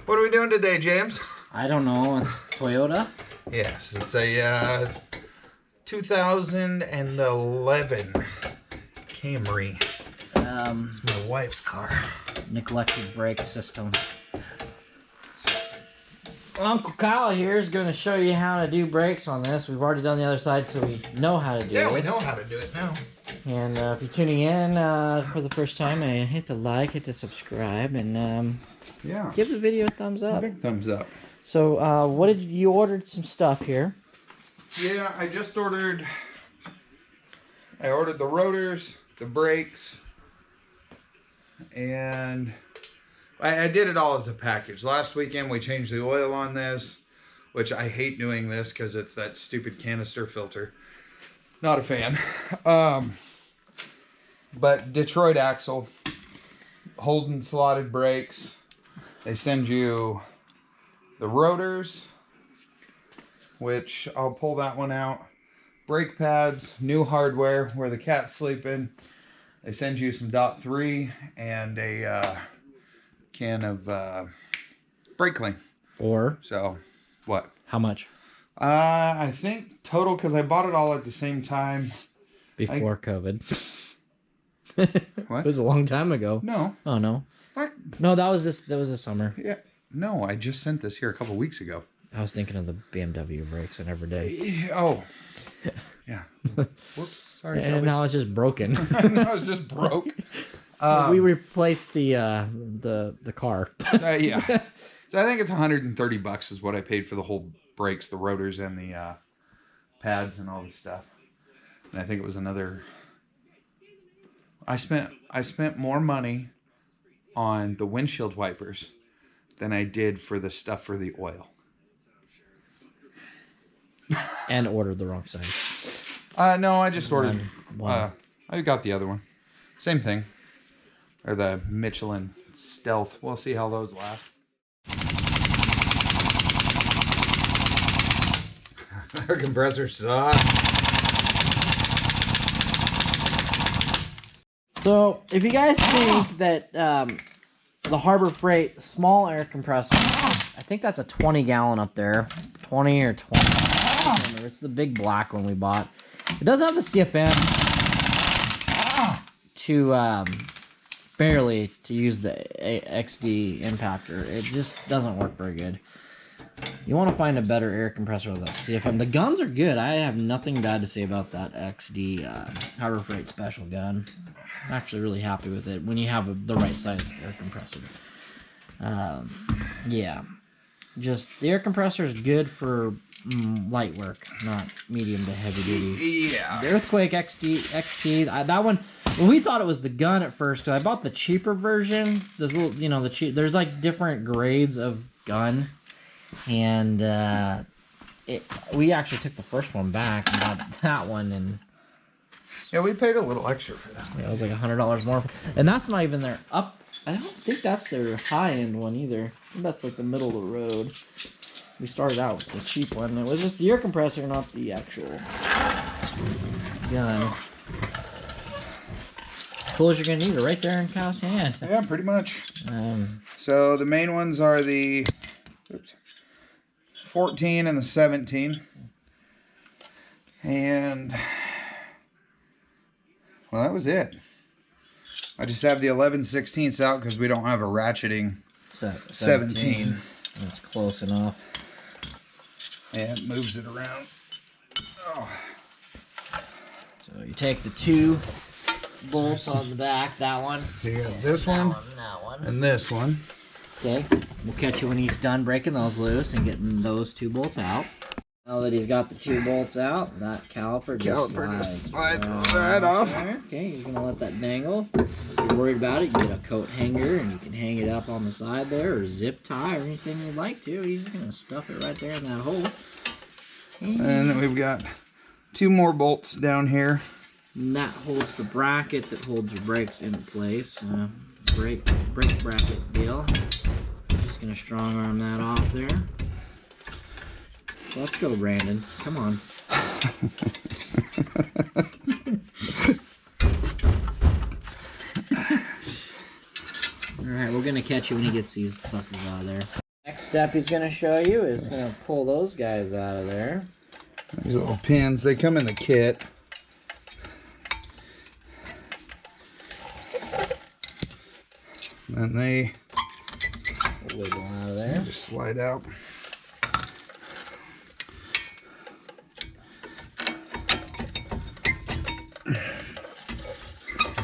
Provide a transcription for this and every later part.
What are we doing today, James? I don't know. It's Toyota. Yes, it's a 2011 Camry. It's my wife's car. Neglected brake system. Uncle Kyle here is going to show you how to do brakes on this. We've already done the other side, so we know how to do it. Yeah, we know how to do it now. And if you're tuning in for the first time, hit the like, hit the subscribe, and yeah, give the video a thumbs up. Big thumbs up. So, what did you ordered some stuff here? Yeah, I just ordered. I ordered the rotors, the brakes, and I did it all as a package. Last weekend we changed the oil on this, which I hate doing this because it's that stupid canister filter. Not a fan. But Detroit axle, Holden slotted brakes. They send you the rotors, which I'll pull that one out. Brake pads, new hardware where the cat's sleeping. They send you some .3 and a can of brake clean. So, what? How much? I think total, because I bought it all at the same time. Before COVID. What? It was a long time ago. No. Oh, no. What? No, that was this summer. Yeah. No, I just sent this here a couple weeks ago. I was thinking of the BMW brakes on every day. Oh. Yeah. Whoops. Sorry. And now it's just broken. Now it's just broke. We replaced the car. Yeah. So I think it's $130 is what I paid for the whole brakes, the rotors, and the pads and all this stuff. And I think it was another. I spent more money on the windshield wipers than I did for the stuff for the oil. And ordered the wrong size. No, I just ordered. One. I got the other one. Same thing. Or the Michelin Stealth. We'll see how those last. Our compressor sucks. So, if you guys think that the Harbor Freight small air compressor, I think that's a 20 gallon up there, 20 or 20. I don't remember. It's the big black one we bought. It does have the CFM to barely to use the XD impactor. It just doesn't work very good. You want to find a better air compressor with a CFM. The guns are good. I have nothing bad to say about that XD Harbor Freight special gun. I'm actually really happy with it when you have the right size air compressor. Yeah, just the air compressor is good for light work, not medium to heavy duty. Yeah. The Earthquake XT, that one. Well, we thought it was the gun at first because I bought the cheaper version. There's little, there's like different grades of gun. And we actually took the first one back and bought that one, and yeah, we paid a little extra for that. yeah, it was like $100 more, and that's not even their up. I don't think that's their high-end one either. I think that's like the middle of the road. We started out with the cheap one. It was just the air compressor, not the actual gun. Tools you're gonna need are right there in Kyle's hand. Yeah, pretty much. So the main ones are the 14 and the 17, and well, that was it. I just have the 11/16 out because we don't have a ratcheting 17. That's close enough. And it moves it around. Oh. So you take the two bolts on the back, that one. So you got this one, that one, and this one. Okay, we'll catch you when he's done breaking those loose and getting those two bolts out. Now that he's got the two bolts out, that caliper just slides right off. There. Okay, you're gonna let that dangle. If you're worried about it, you get a coat hanger and you can hang it up on the side there, or zip tie, or anything you'd like to. He's just gonna stuff it right there in that hole. And we've got two more bolts down here. And that holds the bracket that holds your brakes in place. Brake bracket deal. Just gonna strong arm that off there. Let's go, Brandon. Come on. Alright, we're gonna catch you when he gets these suckers out of there. next step he's going to show you is going to pull those guys out of there. These little pins, they come in the kit. And they wiggle out of there. Just slide out.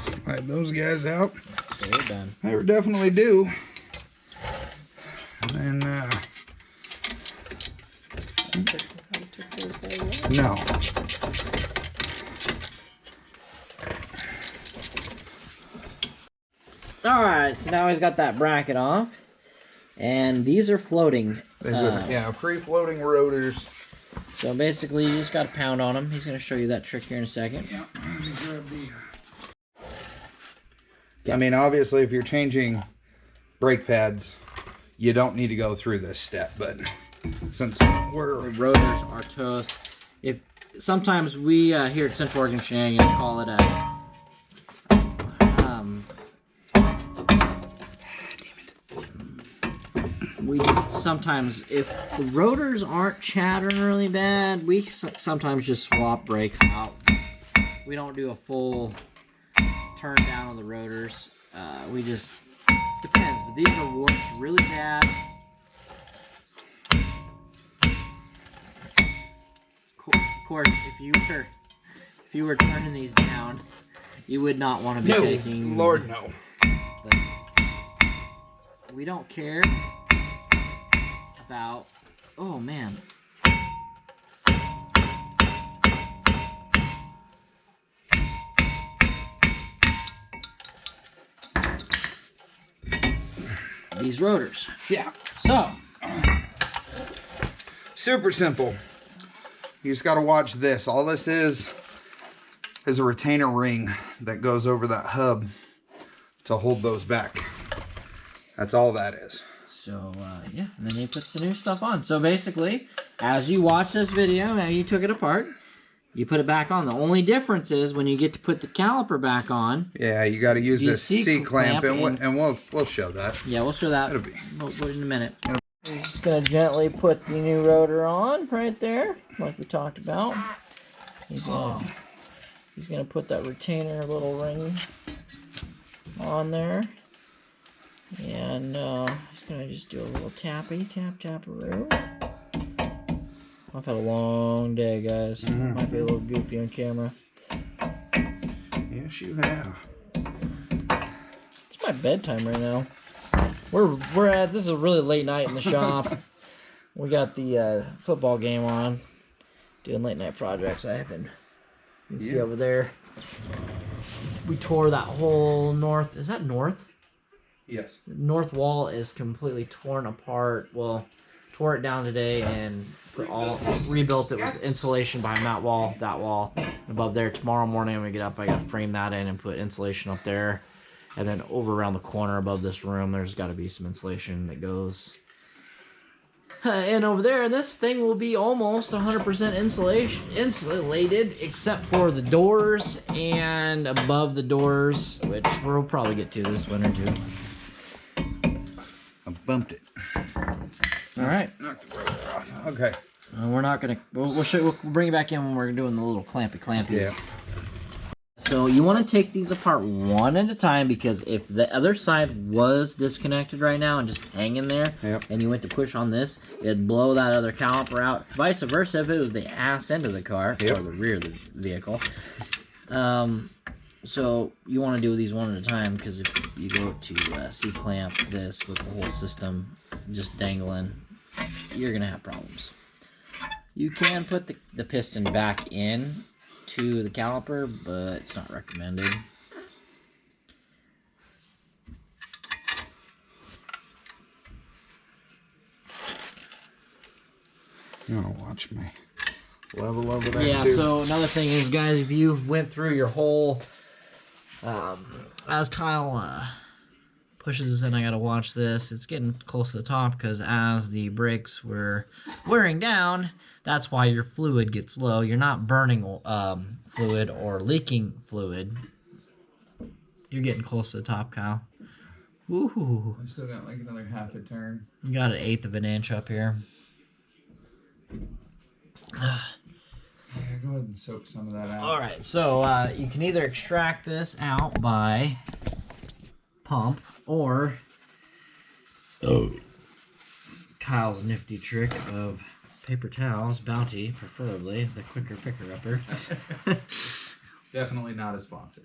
Slide those guys out. So you're done. They were definitely due. And then, no. Alright, so now he's got that bracket off. And these are floating. These are, yeah, free floating rotors. So basically, you just got to pound on them. He's going to show you that trick here in a second. Yeah. I mean, obviously, if you're changing brake pads, you don't need to go through this step. But since the rotors are toast, if sometimes we here at Central Oregon Shenanigans call it a we just sometimes, if the rotors aren't chattering really bad, we sometimes just swap brakes out. We don't do a full turn down on the rotors. We just, depends, but these are warped really bad. Of course, if you were turning these down, you would not want to be taking. Lord no. But we don't care about. Oh man. These rotors. Yeah. So. Super simple. You just got to watch this. All this is a retainer ring that goes over that hub to hold those back. That's all that is. So, yeah, and then he puts the new stuff on. So basically, as you watch this video, now you took it apart, you put it back on. The only difference is when you get to put the caliper back on. Yeah, you got to use this C-clamp, and we'll show that. Yeah, we'll show that. It'll be. We'll put it in a minute. We're just going to gently put the new rotor on right there, like we talked about. He's going to put that retainer little ring on there. And he's going to just do a little tappy, tap-tap-a-roo. I've had a long day, guys. Might be a little goofy on camera. Yes, you have. It's my bedtime right now. This is a really late night in the shop. We got the football game on. Doing late night projects. You can see over there. We tore that whole north. Is that north? Yes. The north wall is completely torn apart. Well, tore it down today and rebuilt it with insulation behind that wall, above there. Tomorrow morning when we get up, I got to frame that in and put insulation up there. And then over around the corner above this room, there's got to be some insulation that goes. And over there, this thing will be almost 100% insulated, except for the doors and above the doors, which we'll probably get to this winter too. I bumped it. All right. Knock the rotor off. Okay. We're not gonna. We'll bring it back in when we're doing the little clampy. Yeah. So you want to take these apart one at a time, because if the other side was disconnected right now and just hanging there, and you went to push on this, it'd blow that other caliper out. Vice versa, if it was the ass end of the car or the rear of the vehicle. So you want to do these one at a time, because if you go to C-clamp this with the whole system just dangling, you're gonna have problems. You can put the piston back in to the caliper, but it's not recommended. You want to watch me level over there too? Yeah, so another thing is, guys, if you went through your whole as Kyle pushes this in, I gotta watch this. It's getting close to the top, because as the brakes were wearing down, that's why your fluid gets low. You're not burning fluid or leaking fluid. You're getting close to the top, Kyle. Ooh. I still got like another half a turn. You got 1/8 of an inch up here. Yeah, go ahead and soak some of that out. All right, so you can either extract this out by pump or Kyle's nifty trick of paper towels, Bounty, preferably the quicker picker-upper. Definitely not a sponsor.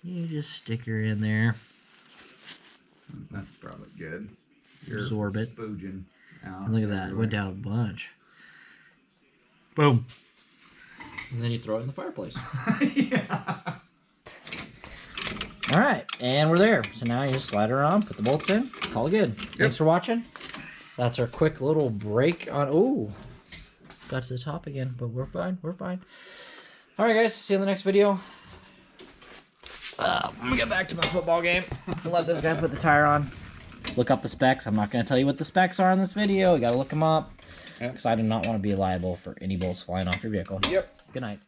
You just stick her in there. That's probably good. You're Absorb it. spooging out. And look at that, it went down a bunch. Boom. And then you throw it in the fireplace. Yeah. All right, and we're there. So now you just slide her on, put the bolts in, call it good. Thanks for watching. That's our quick little break on. Ooh, got to the top again, but we're fine. We're fine. All right, guys. See you in the next video. I'm gonna get back to my football game. Let this guy put the tire on. Look up the specs. I'm not gonna tell you what the specs are in this video. You gotta look them up because I do not want to be liable for any bolts flying off your vehicle. Yep. Good night.